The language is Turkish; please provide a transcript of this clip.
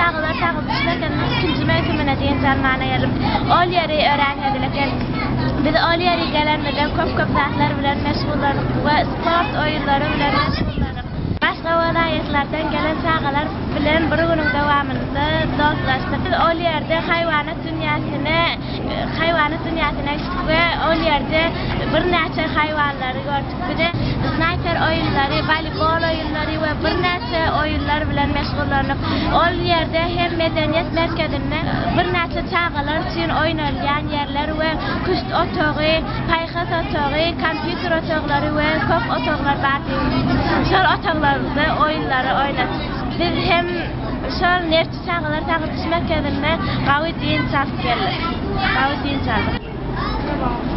çağlar tağılışlarken ikinci mevsimine deyin salmana gelip ol yeri öğrenedilerken biz ol yeri gelenmeden köp saatler bilen meşgullanıp ve sport oyunları bilen meşgullanıp başka vilayetlerden gelen çağlar bilen bir günün devamında dostlaştık. Biz ol yerde hayvanat dünyasına gittik ve ol yerde bir neçe hayvanları gördük. Bir de sniper oyunları, voleybol oyunları ve bir neçe oyunlar bilen meşgullanıp ol yerde hem medeniyet merkezinde bir neçe çağlar için oynanılan yerler ve kuşt otağı, payxas otağı, kompüter otaqları ve köp otaqlar var. Şol otaqlarda oyunları oynadık. Biz hem şol nerçe çağlar tağıtış merkezinde gawy din çalıp geldik. Gawy din çaldık.